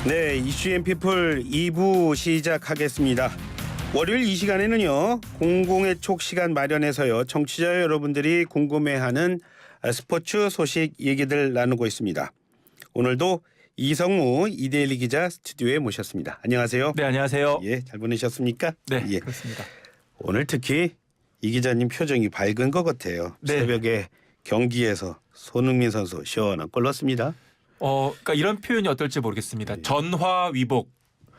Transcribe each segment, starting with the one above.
네, 이슈앤 피플 2부 시작하겠습니다. 월요일 이 시간에는요, 공공의 촉 시간 마련해서요, 청취자 여러분들이 궁금해하는 스포츠 소식 얘기들 나누고 있습니다. 오늘도 이성무 이데일리 기자 스튜디오에 모셨습니다. 안녕하세요. 네, 안녕하세요. 예, 잘 보내셨습니까? 네, 예. 그렇습니다. 오늘 특히 이 기자님 표정이 밝은 것 같아요. 네. 새벽에 경기에서 손흥민 선수 시원한 골 넣었습니다. 그러니까 이런 표현이 어떨지 모르겠습니다. 전화위복.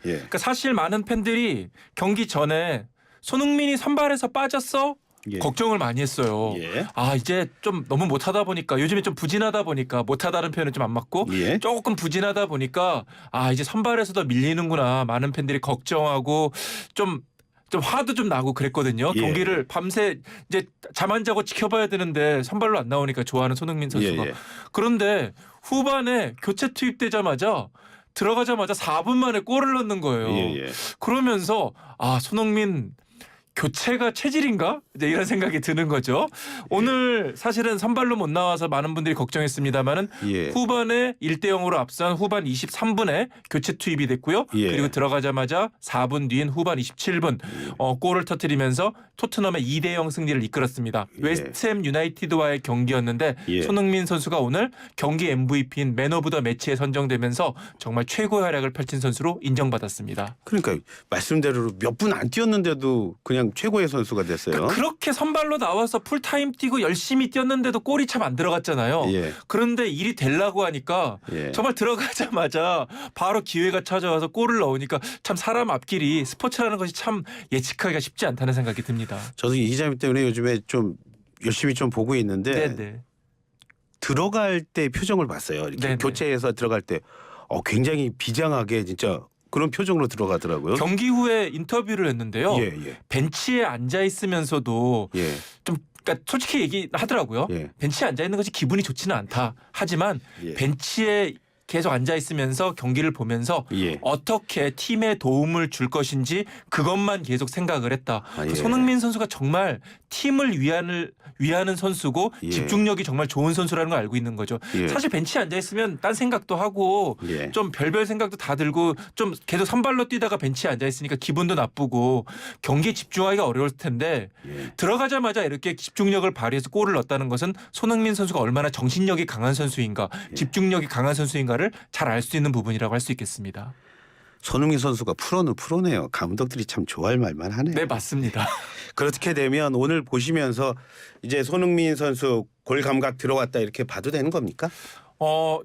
예. 그러니까 사실 많은 팬들이 경기 전에 손흥민이 선발에서 빠졌어? 예. 걱정을 많이 했어요. 예. 아, 이제 좀 너무 못하다 보니까 요즘에 좀 부진하다 보니까 못하다는 표현은 좀 안 맞고 예. 조금 부진하다 보니까 아, 이제 선발에서도 밀리는구나. 많은 팬들이 걱정하고 좀 화도 좀 나고 그랬거든요. 예. 경기를 밤새 이제 잠 안 자고 지켜봐야 되는데 선발로 안 나오니까 좋아하는 손흥민 선수가. 예, 예. 그런데 후반에 교체 투입되자마자 들어가자마자 4분 만에 골을 넣는 거예요. 예, 예. 그러면서 아, 손흥민 교체가 체질인가? 이제 이런 생각이 드는 거죠. 오늘 사실은 선발로 못 나와서 많은 분들이 걱정했습니다만은 예. 후반에 1대0으로 앞선 후반 23분에 교체 투입이 됐고요. 예. 그리고 들어가자마자 4분 뒤인 후반 27분 골을 터뜨리면서 토트넘의 2대0 승리를 이끌었습니다. 예. 웨스트햄 유나이티드와의 경기였는데 예. 손흥민 선수가 오늘 경기 MVP인 맨 오브 더 매치에 선정되면서 정말 최고의 활약을 펼친 선수로 인정받았습니다. 그러니까 말씀대로 몇 분 안 뛰었는데도 그냥 최고의 선수가 됐어요. 그렇게 선발로 나와서 풀타임 뛰고 열심히 뛰었는데도 골이 참 안 들어갔잖아요. 예. 그런데 일이 되려고 하니까 예. 정말 들어가자마자 바로 기회가 찾아와서 골을 넣으니까 참 사람 앞길이 스포츠라는 것이 참 예측하기가 쉽지 않다는 생각이 듭니다. 저도 이 기자님 때문에 요즘에 좀 열심히 좀 보고 있는데 네네. 들어갈 때 표정을 봤어요. 이렇게 네네. 교체해서 들어갈 때 굉장히 비장하게 진짜 그런 표정으로 들어가더라고요. 경기 후에 인터뷰를 했는데요. 예, 예. 벤치에 앉아 있으면서도 예. 좀 그러니까 솔직히 얘기하더라고요. 예. 벤치에 앉아 있는 것이 기분이 좋지는 않다. 하지만 예. 벤치에 계속 앉아 있으면서 경기를 보면서 예. 어떻게 팀에 도움을 줄 것인지 그것만 계속 생각을 했다. 아, 예. 손흥민 선수가 정말 팀을 위하는 선수고 예. 집중력이 정말 좋은 선수라는 걸 알고 있는 거죠. 예. 사실 벤치에 앉아 있으면 딴 생각도 하고 예. 좀 별별 생각도 다 들고 좀 계속 선발로 뛰다가 벤치에 앉아 있으니까 기분도 나쁘고 경기에 집중하기가 어려울 텐데 예. 들어가자마자 이렇게 집중력을 발휘해서 골을 넣었다는 것은 손흥민 선수가 얼마나 정신력이 강한 선수인가 집중력이 강한 선수인가를 잘 알 수 있는 부분이라고 할 수 있겠습니다. 손흥민 선수가 프로는 프로네요. 감독들이 참 좋아할 말만 하네요. 네, 맞습니다. 그렇게 되면 오늘 보시면서 이제 손흥민 선수 골 감각 들어왔다 이렇게 봐도 되는 겁니까?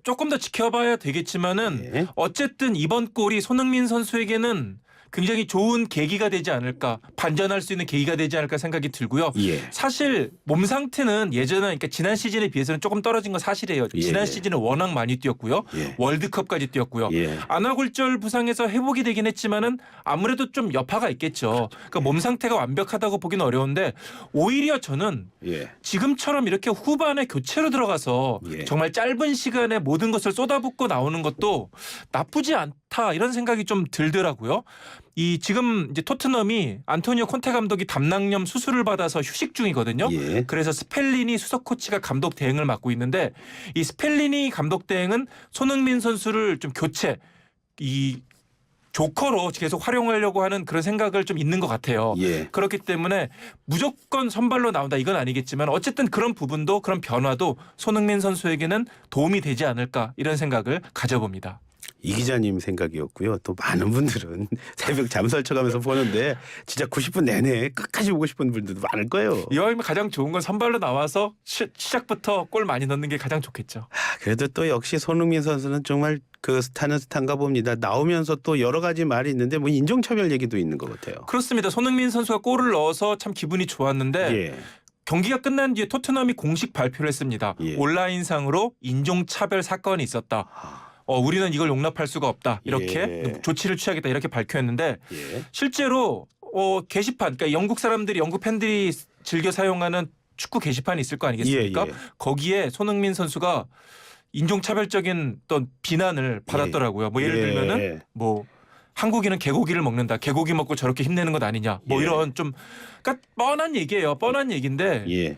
조금 더 지켜봐야 되겠지만은 예. 어쨌든 이번 골이 손흥민 선수에게는 굉장히 좋은 계기가 되지 않을까, 반전할 수 있는 계기가 되지 않을까 생각이 들고요. 예. 사실 몸 상태는 예전에 그러니까 지난 시즌에 비해서는 조금 떨어진 건 사실이에요. 예. 지난 시즌은 워낙 많이 뛰었고요. 예. 월드컵까지 뛰었고요. 예. 안아골절 부상에서 회복이 되긴 했지만은 아무래도 좀 여파가 있겠죠. 그러니까 몸 상태가 완벽하다고 보기는 어려운데 오히려 저는 예. 지금처럼 이렇게 후반에 교체로 들어가서 예. 정말 짧은 시간에 모든 것을 쏟아붓고 나오는 것도 나쁘지 않다 이런 생각이 좀 들더라고요. 이 지금 이제 토트넘이 안토니오 콘테 감독이 담낭염 수술을 받아서 휴식 중이거든요. 예. 그래서 스펠리니 수석 코치가 감독 대행을 맡고 있는데 이 스펠리니 감독 대행은 손흥민 선수를 좀 교체 이 조커로 계속 활용하려고 하는 그런 생각을 좀 있는 것 같아요. 예. 그렇기 때문에 무조건 선발로 나온다 이건 아니겠지만 어쨌든 그런 부분도 그런 변화도 손흥민 선수에게는 도움이 되지 않을까 이런 생각을 가져봅니다. 이 기자님 생각이었고요. 또 많은 분들은 새벽 잠 설쳐가면서 보는데 진짜 90분 내내 끝까지 보고 싶은 분들도 많을 거예요. 이왕이면 가장 좋은 건 선발로 나와서 시작부터 골 많이 넣는 게 가장 좋겠죠. 그래도 또 역시 손흥민 선수는 정말 그 스타는 스타인가 봅니다. 나오면서 또 여러 가지 말이 있는데 뭐 인종차별 얘기도 있는 것 같아요. 그렇습니다. 손흥민 선수가 골을 넣어서 참 기분이 좋았는데 예. 경기가 끝난 뒤에 토트넘이 공식 발표를 했습니다. 예. 온라인상으로 인종차별 사건이 있었다. 우리는 이걸 용납할 수가 없다. 이렇게 예. 조치를 취하겠다. 이렇게 발표했는데 예. 실제로 게시판, 그러니까 영국 팬들이 즐겨 사용하는 축구 게시판이 있을 거 아니겠습니까? 예, 예. 거기에 손흥민 선수가 인종차별적인 어떤 비난을 받았더라고요. 뭐 예를 들면은 뭐 한국인은 개고기를 먹는다. 개고기 먹고 저렇게 힘내는 것 아니냐. 뭐 예. 이런 좀 그러니까 뻔한 얘기예요. 뻔한 얘기인데 예.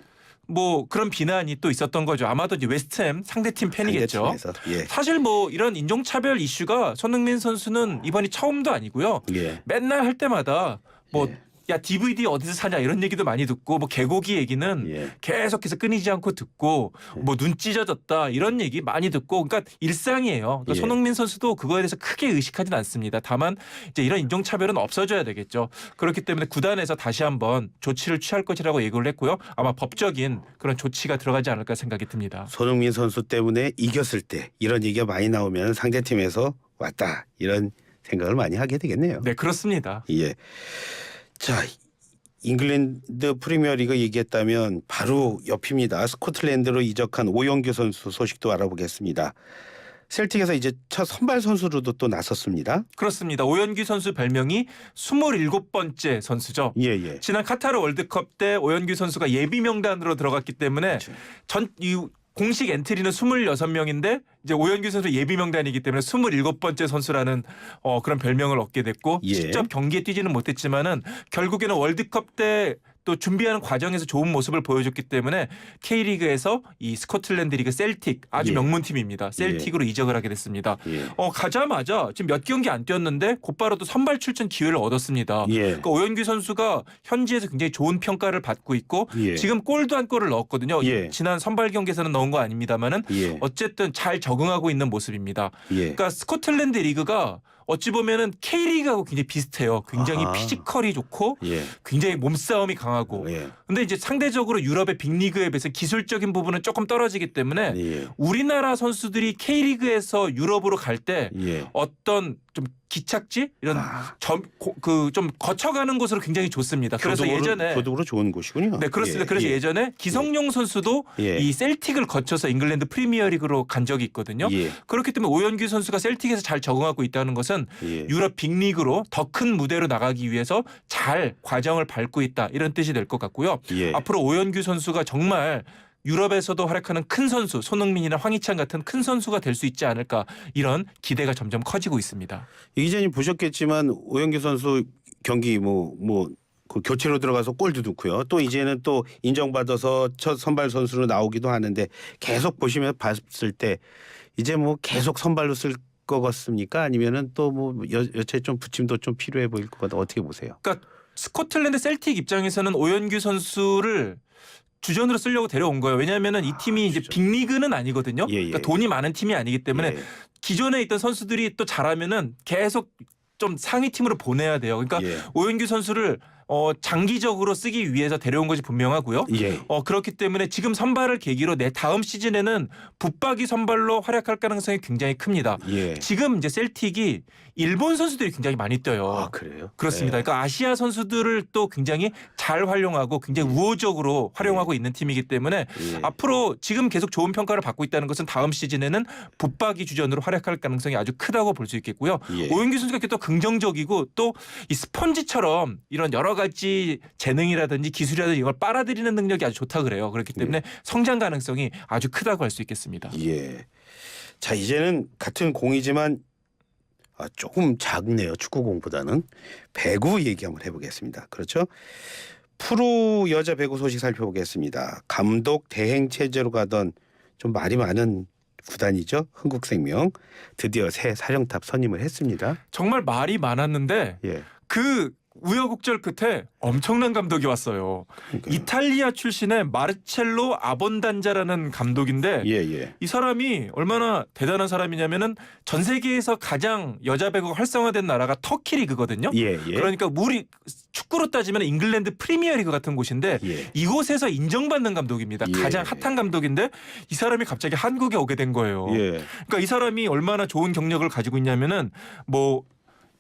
뭐 그런 비난이 또 있었던 거죠. 아마도 이제 웨스트햄 상대팀 팬이겠죠. 상대팀에서. 예. 사실 뭐 이런 인종차별 이슈가 손흥민 선수는 이번이 처음도 아니고요. 예. 맨날 할 때마다 뭐 예. 야 DVD 어디서 사냐 이런 얘기도 많이 듣고 뭐 개고기 얘기는 예. 계속해서 끊이지 않고 듣고 뭐 눈 찢어졌다 이런 얘기 많이 듣고 그러니까 일상이에요. 그러니까 예. 손흥민 선수도 그거에 대해서 크게 의식하진 않습니다. 다만 이제 이런 인종차별은 없어져야 되겠죠. 그렇기 때문에 구단에서 다시 한번 조치를 취할 것이라고 예고를 했고요. 아마 법적인 그런 조치가 들어가지 않을까 생각이 듭니다. 손흥민 선수 때문에 이겼을 때 이런 얘기가 많이 나오면 상대팀에서 왔다 이런 생각을 많이 하게 되겠네요. 네, 그렇습니다. 예. 자, 잉글랜드 프리미어리그 얘기했다면 바로 옆입니다. 스코틀랜드로 이적한 오영규 선수 소식도 알아보겠습니다. 셀틱에서 이제 첫 선발 선수로도 또 나섰습니다. 그렇습니다. 오연규 선수 별명이 27번째 선수죠. 예, 예. 지난 카타르 월드컵 때 오연규 선수가 예비 명단으로 들어갔기 때문에 그렇죠. 공식 엔트리는 26명인데 이제 오연규 선수 예비 명단이기 때문에 27번째 선수라는 그런 별명을 얻게 됐고 예. 직접 경기에 뛰지는 못했지만은 결국에는 월드컵 때 또 준비하는 과정에서 좋은 모습을 보여줬기 때문에 K리그에서 이 스코틀랜드 리그 셀틱 아주 예. 명문팀입니다. 셀틱으로 이적을 하게 됐습니다. 예. 가자마자 지금 몇 경기 안 뛰었는데 곧바로 또 선발 출전 기회를 얻었습니다. 예. 그러니까 오연규 선수가 현지에서 굉장히 좋은 평가를 받고 있고 예. 지금 골도 한 골을 넣었거든요. 예. 지난 선발 경기에서는 넣은 거 아닙니다만은 예. 어쨌든 잘 적응하고 있는 모습입니다. 예. 그러니까 스코틀랜드 리그가 어찌 보면은 K리그하고 굉장히 비슷해요. 굉장히 아하. 피지컬이 좋고 예. 굉장히 몸싸움이 강하고. 예. 근데 이제 상대적으로 유럽의 빅리그에 비해서 기술적인 부분은 조금 떨어지기 때문에 예. 우리나라 선수들이 K리그에서 유럽으로 갈 때 예. 어떤 좀 기착지 이런 좀 거쳐가는 곳으로 굉장히 좋습니다. 그래서 예전에 교독으로 좋은 곳이군요. 네, 그렇습니다. 예. 그래서 예. 예전에 기성용 선수도 예. 이 셀틱을 거쳐서 잉글랜드 프리미어리그로 간 적이 있거든요. 예. 그렇기 때문에 오연규 선수가 셀틱에서 잘 적응하고 있다는 것은 예. 유럽 빅리그로 더 큰 무대로 나가기 위해서 잘 과정을 밟고 있다 이런 뜻이 될 것 같고요. 예. 앞으로 오연규 선수가 정말 유럽에서도 활약하는 큰 선수 손흥민이나 황희찬 같은 큰 선수가 될 수 있지 않을까 이런 기대가 점점 커지고 있습니다. 이 기자님 보셨겠지만 오영규 선수 경기 그 교체로 들어가서 골도 넣고요. 또 이제는 또 인정받아서 첫 선발 선수로 나오기도 하는데 계속 보시면 봤을 때 이제 뭐 계속 선발로 쓸 것 같습니까? 아니면은 또 뭐 여체 좀 붙임도 좀 필요해 보일 것 같아. 어떻게 보세요? 그러니까 스코틀랜드 셀틱 입장에서는 오연규 선수를 주전으로 쓰려고 데려온 거예요. 왜냐하면은 이 팀이 이제 빅리그는 아니거든요. 예, 예. 그러니까 돈이 많은 팀이 아니기 때문에 예. 기존에 있던 선수들이 또 잘하면은 계속 좀 상위 팀으로 보내야 돼요. 그러니까 예. 오연규 선수를 장기적으로 쓰기 위해서 데려온 것이 분명하고요. 예. 그렇기 때문에 지금 선발을 계기로 내 다음 시즌에는 붙박이 선발로 활약할 가능성이 굉장히 큽니다. 예. 지금 이제 셀틱이 일본 선수들이 굉장히 많이 뛰어요. 아, 그래요? 그렇습니다. 예. 그러니까 아시아 선수들을 또 굉장히 잘 활용하고 굉장히 우호적으로 활용하고 있는 팀이기 때문에 예. 앞으로 지금 계속 좋은 평가를 받고 있다는 것은 다음 시즌에는 붙박이 주전으로 활약할 가능성이 아주 크다고 볼 수 있겠고요. 예. 오영규 선수가 또 긍정적이고 또 이 스펀지처럼 이런 여러 가지 재능이라든지 기술이라든지 이걸 빨아들이는 능력이 아주 좋다 그래요. 그렇기 때문에 성장 가능성이 아주 크다고 할 수 있겠습니다. 예. 자, 이제는 같은 공이지만 조금 작네요. 축구공보다는. 배구 얘기 한번 해보겠습니다. 그렇죠? 프로 여자 배구 소식 살펴보겠습니다. 감독 대행 체제로 가던 좀 말이 많은 구단이죠. 흥국생명. 드디어 새 사령탑 선임을 했습니다. 정말 말이 많았는데 예. 그 우여곡절 끝에 엄청난 감독이 왔어요. 그러니까요. 이탈리아 출신의 마르첼로 아본단자라는 감독인데 예, 예. 이 사람이 얼마나 대단한 사람이냐면은 전 세계에서 가장 여자 배구가 활성화된 나라가 터키 리그거든요. 예, 예. 그러니까 우리 축구로 따지면 잉글랜드 프리미어리그 같은 곳인데 예. 이곳에서 인정받는 감독입니다. 예. 가장 핫한 감독인데 이 사람이 갑자기 한국에 오게 된 거예요. 예. 그러니까 이 사람이 얼마나 좋은 경력을 가지고 있냐면은 뭐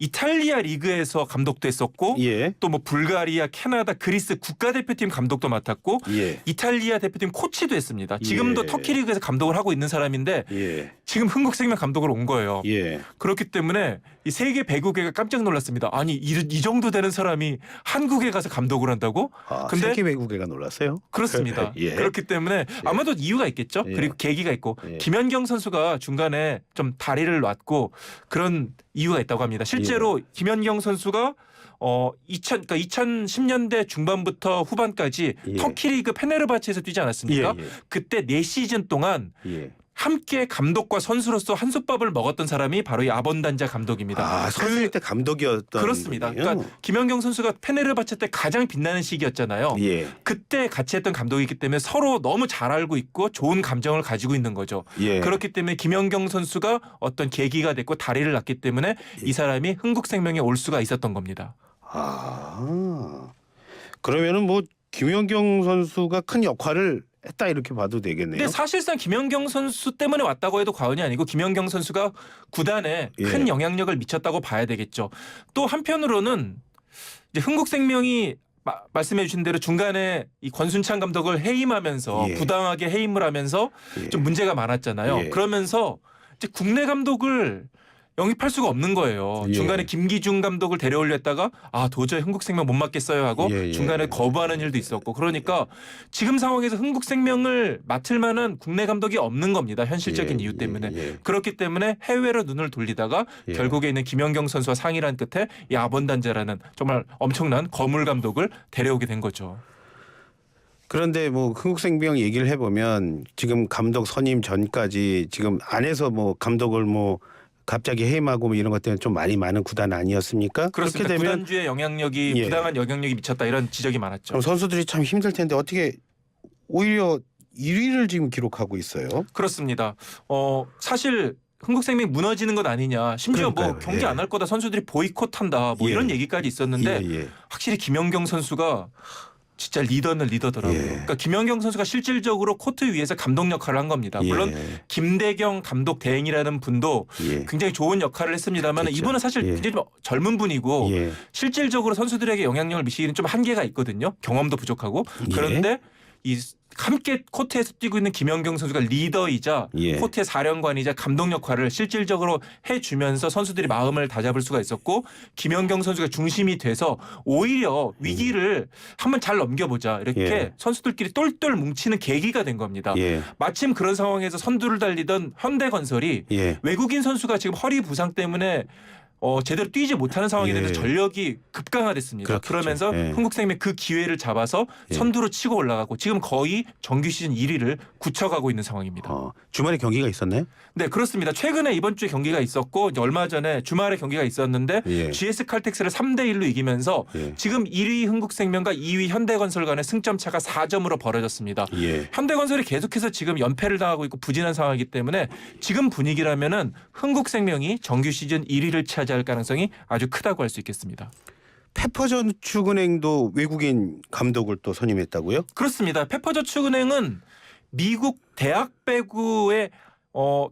이탈리아 리그에서 감독도 했었고 예. 또 뭐 불가리아, 캐나다, 그리스 국가대표팀 감독도 맡았고 예. 이탈리아 대표팀 코치도 했습니다. 지금도 예. 터키 리그에서 감독을 하고 있는 사람인데 예. 지금 흥국생명 감독으로 온 거예요. 예. 그렇기 때문에 이 세계 배구계가 깜짝 놀랐습니다. 아니 이 정도 되는 사람이 한국에 가서 감독을 한다고? 근데 세계 배구계가 놀랐어요? 그렇습니다. 예. 그렇기 때문에 아마도 이유가 있겠죠. 예. 그리고 계기가 있고 예. 김연경 선수가 중간에 좀 다리를 놨고 그런 이유가 있다고 합니다. 실제로 김연경 선수가 그러니까 2010년대 중반부터 후반까지 예. 터키 리그 페네르바체에서 뛰지 않았습니까? 예, 예. 그때 4시즌 동안 예. 함께 감독과 선수로서 한솥밥을 먹었던 사람이 바로 이 아본단자 감독입니다. 아, 선수일 때 감독이었던 그렇습니다. 분이에요? 그러니까 김연경 선수가 페네르바체 때 가장 빛나는 시기였잖아요. 예. 그때 같이 했던 감독이기 때문에 서로 너무 잘 알고 있고 좋은 감정을 가지고 있는 거죠. 예. 그렇기 때문에 김연경 선수가 어떤 계기가 됐고 다리를 놨기 때문에 이 사람이 흥국생명에 올 수가 있었던 겁니다. 아. 그러면은 뭐 김연경 선수가 큰 역할을 했다 이렇게 봐도 되겠네요. 근데 사실상 김연경 선수 때문에 왔다고 해도 과언이 아니고 김연경 선수가 구단에 예. 큰 영향력을 미쳤다고 봐야 되겠죠. 또 한편으로는 이제 흥국생명이 말씀해 주신 대로 중간에 이 권순찬 감독을 해임하면서 예. 부당하게 해임을 하면서 예. 좀 문제가 많았잖아요. 예. 그러면서 이제 국내 감독을 영입할 수가 없는 거예요. 예. 중간에 김기중 감독을 데려올렸다가 도저히 흥국생명 못 맡겠어요 하고 예, 예. 중간에 거부하는 일도 있었고 그러니까 지금 상황에서 흥국생명을 맡을 만한 국내 감독이 없는 겁니다. 현실적인 예, 이유 때문에. 예, 예. 그렇기 때문에 해외로 눈을 돌리다가 예. 결국에 있는 김연경 선수와 상의를 한 끝에 이 아본단자라는 정말 엄청난 거물 감독을 데려오게 된 거죠. 그런데 뭐 흥국생명 얘기를 해보면 지금 감독 선임 전까지 지금 안에서 뭐 감독을 뭐 갑자기 해임하고 뭐 이런 것 때문에 좀 많이 많은 구단 아니었습니까? 그렇습니다. 그렇게 되면 구단주의 영향력이 예. 부당한 영향력이 미쳤다 이런 지적이 많았죠. 그럼 선수들이 참 힘들 텐데 어떻게 오히려 1위를 지금 기록하고 있어요? 그렇습니다. 사실 흥국생명이 무너지는 것 아니냐. 심지어 뭐 그러니까요. 경기 예. 안 할 거다 선수들이 보이콧한다. 뭐 예. 이런 얘기까지 있었는데 예, 예. 확실히 김연경 선수가 진짜 리더는 리더더라고요. 예. 그러니까 김연경 선수가 실질적으로 코트 위에서 감독 역할을 한 겁니다. 물론 예. 김대경 감독 대행이라는 분도 예. 굉장히 좋은 역할을 했습니다만 그렇죠. 이분은 사실 예. 굉장히 좀 젊은 분이고 예. 실질적으로 선수들에게 영향력을 미치기는 좀 한계가 있거든요. 경험도 부족하고. 예. 그런데 이 함께 코트에서 뛰고 있는 김연경 선수가 리더이자 예. 코트의 사령관이자 감독 역할을 실질적으로 해주면서 선수들이 마음을 다잡을 수가 있었고 김연경 선수가 중심이 돼서 오히려 위기를 한번 잘 넘겨보자 이렇게 예. 선수들끼리 똘똘 뭉치는 계기가 된 겁니다. 예. 마침 그런 상황에서 선두를 달리던 현대건설이 예. 외국인 선수가 지금 허리 부상 때문에 제대로 뛰지 못하는 상황이 예. 되면서 전력이 급강화됐습니다. 그렇겠죠. 그러면서 예. 흥국생명 그 기회를 잡아서 예. 선두로 치고 올라가고 지금 거의 정규 시즌 1위를 굳혀가고 있는 상황입니다. 주말에 경기가 있었나요? 네, 그렇습니다. 최근에 이번 주에 경기가 있었고 이제 얼마 전에 주말에 경기가 있었는데 예. GS 칼텍스를 3대 1로 이기면서 예. 지금 1위 흥국생명과 2위 현대건설 간의 승점 차가 4점으로 벌어졌습니다. 예. 현대건설이 계속해서 지금 연패를 당하고 있고 부진한 상황이기 때문에 지금 분위기라면은 흥국생명이 정규 시즌 1위를 차지할 가능성이 아주 크다고 할 수 있겠습니다. 페퍼저축은행도 외국인 감독을 또 선임했다고요? 그렇습니다. 페퍼저축은행은 미국 대학 배구의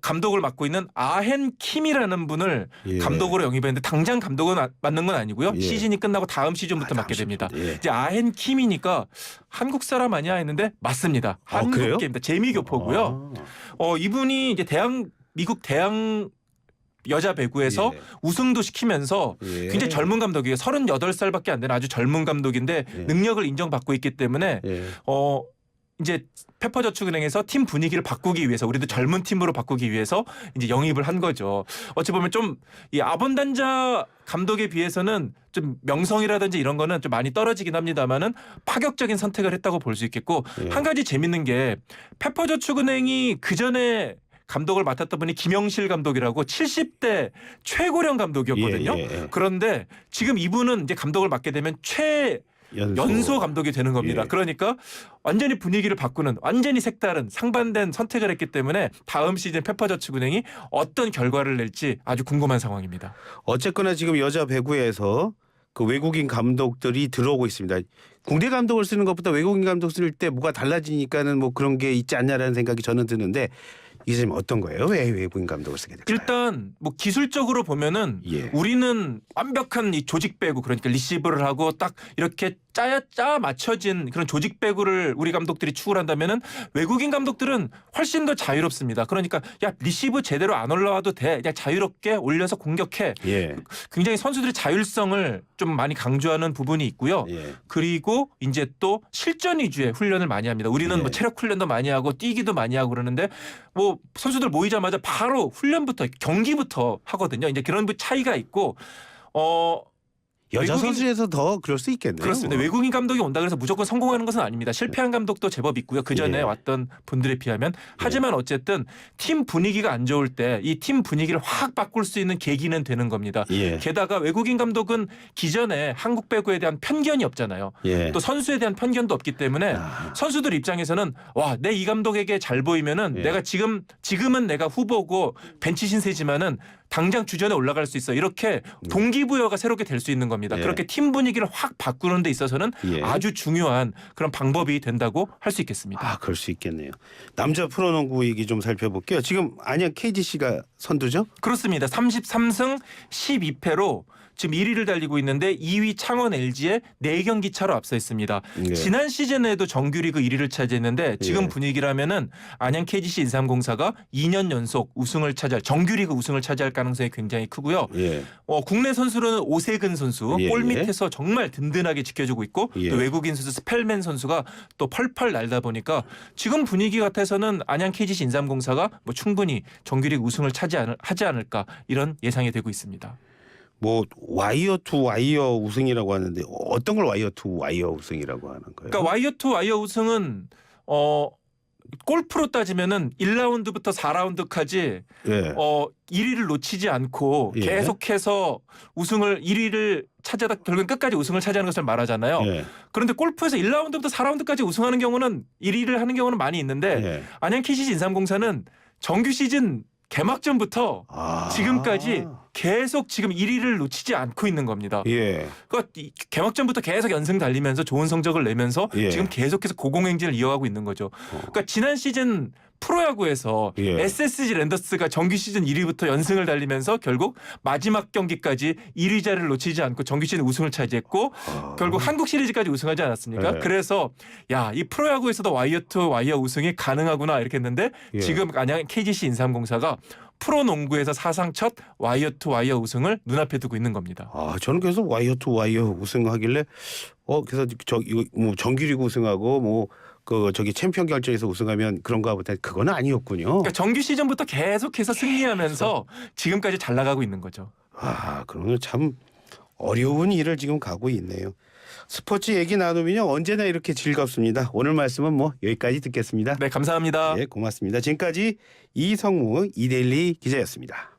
감독을 맡고 있는 아헨 킴이라는 분을 예. 감독으로 영입했는데 당장 감독은 맡는 건 아니고요. 예. 시즌이 끝나고 다음 시즌부터 다음 맡게 됩니다. 시즌. 예. 이제 아헨 킴이니까 한국 사람 아니야 했는데 맞습니다. 그래요? 한국계입니다. 재미교포고요. 이분이 이제 미국 대학 여자 배구에서 예. 우승도 시키면서 예. 굉장히 젊은 감독이에요. 38살밖에 안 되는 아주 젊은 감독인데 예. 능력을 인정받고 있기 때문에 예. 이제 페퍼저축은행에서 팀 분위기를 바꾸기 위해서 우리도 젊은 팀으로 바꾸기 위해서 이제 영입을 한 거죠. 어찌 보면 좀 이 아본단자 감독에 비해서는 좀 명성이라든지 이런 거는 좀 많이 떨어지긴 합니다만은 파격적인 선택을 했다고 볼 수 있겠고 예. 한 가지 재밌는 게 페퍼저축은행이 그 전에 감독을 맡았던 분이 김영실 감독이라고 70대 최고령 감독이었거든요. 예, 예, 예. 그런데 지금 이분은 이제 감독을 맡게 되면 연소 감독이 되는 겁니다. 예. 그러니까 완전히 분위기를 바꾸는 완전히 색다른 상반된 선택을 했기 때문에 다음 시즌 페퍼저축은행이 어떤 결과를 낼지 아주 궁금한 상황입니다. 어쨌거나 지금 여자 배구에서 그 외국인 감독들이 들어오고 있습니다. 국내 감독을 쓰는 것보다 외국인 감독 쓸 때 뭐가 달라지니까는 뭐 그런 게 있지 않냐라는 생각이 저는 드는데 이게 지금 어떤 거예요? 왜 외국인 감독을 쓰게 될까요? 일단 뭐 기술적으로 보면은 예. 우리는 완벽한 이 조직 배구 그러니까 리시브를 하고 딱 이렇게 짜 맞춰진 그런 조직 배구를 우리 감독들이 추구를 한다면은 외국인 감독들은 훨씬 더 자유롭습니다. 그러니까 야 리시브 제대로 안 올라와도 돼. 그냥 자유롭게 올려서 공격해. 예. 굉장히 선수들의 자율성을 좀 많이 강조하는 부분이 있고요. 예. 그리고 이제 또 실전 위주의 훈련을 많이 합니다. 우리는 예. 뭐 체력 훈련도 많이 하고 뛰기도 많이 하고 그러는데 뭐 선수들 모이자마자 바로 훈련부터 경기부터 하거든요. 이제 그런 차이가 있고 여자 외국인- 선수에서 더 그럴 수 있겠네요. 그렇습니다. 외국인 감독이 온다 그래서 무조건 성공하는 것은 아닙니다. 실패한 감독도 제법 있고요. 그 전에 예. 왔던 분들에 비하면. 하지만 어쨌든 팀 분위기가 안 좋을 때 이 팀 분위기를 확 바꿀 수 있는 계기는 되는 겁니다. 예. 게다가 외국인 감독은 기존에 한국 배구에 대한 편견이 없잖아요. 예. 또 선수에 대한 편견도 없기 때문에 아. 선수들 입장에서는 와, 내 이 감독에게 잘 보이면은 예. 내가 지금은 내가 후보고 벤치 신세지만은 당장 주전에 올라갈 수 있어. 이렇게 동기부여가 새롭게 될 수 있는 겁니다. 예. 그렇게 팀 분위기를 확 바꾸는 데 있어서는 예. 아주 중요한 그런 방법이 된다고 할 수 있겠습니다. 아, 그럴 수 있겠네요. 남자 프로농구 얘기 좀 살펴볼게요. 지금 안양 KGC가 선두죠? 그렇습니다. 33승 12패로 지금 1위를 달리고 있는데 2위 창원 LG에 4경기 차로 앞서 있습니다. 예. 지난 시즌에도 정규리그 1위를 차지했는데 지금 예. 분위기라면은 안양 KGC 인삼공사가 2년 연속 우승을 차지할 정규리그 우승을 차지할 가능성이 굉장히 크고요. 예. 국내 선수로는 오세근 선수 예, 골 예. 밑에서 정말 든든하게 지켜주고 있고 예. 또 외국인 선수 스펠맨 선수가 또 펄펄 날다 보니까 지금 분위기 같아서는 안양 KGC 인삼공사가 뭐 충분히 정규리그 우승을 하지 않을까 이런 예상이 되고 있습니다. 뭐 와이어 투 와이어 우승이라고 하는데 어떤 걸 와이어 투 와이어 우승이라고 하는 거예요? 그러니까 와이어 투 와이어 우승은 골프로 따지면은 1라운드부터 4라운드까지 예. 1위를 놓치지 않고 예. 계속해서 우승을 1위를 차지하다 결국엔 끝까지 우승을 차지하는 것을 말하잖아요. 예. 그런데 골프에서 1라운드부터 4라운드까지 우승하는 경우는 1위를 하는 경우는 많이 있는데 예. 안양 KGC 인삼공사는 정규 시즌 개막전부터 아. 지금까지 계속 지금 1위를 놓치지 않고 있는 겁니다. 예. 그러니까 개막전부터 계속 연승 달리면서 좋은 성적을 내면서 예. 지금 계속해서 고공행진을 이어가고 있는 거죠. 그러니까 지난 시즌 프로야구에서 예. SSG 랜더스가 정규 시즌 1위부터 연승을 달리면서 결국 마지막 경기까지 1위 자리를 놓치지 않고 정규 시즌 우승을 차지했고 결국 한국 시리즈까지 우승하지 않았습니까? 예. 그래서 야, 이 프로야구에서도 와이어 투 와이어 우승이 가능하구나 이렇게 했는데 예. 지금 안양 KGC 인삼공사가 프로농구에서 사상 첫 와이어 투 와이어 우승을 눈앞에 두고 있는 겁니다. 아, 저는 계속 와이어 투 와이어 우승하길래 그래서 이거 뭐 정규리그 우승하고 뭐 그 저기 챔피언 결정에서 우승하면 그런가 보다 그건 아니었군요. 그러니까 정규 시즌부터 계속해서 승리하면서 지금까지 잘 나가고 있는 거죠. 아, 그러면 참 어려운 일을 지금 가고 있네요. 스포츠 얘기 나누면요 언제나 이렇게 즐겁습니다. 오늘 말씀은 뭐 여기까지 듣겠습니다. 네, 감사합니다. 네, 고맙습니다. 지금까지 이성무 이데일리 기자였습니다.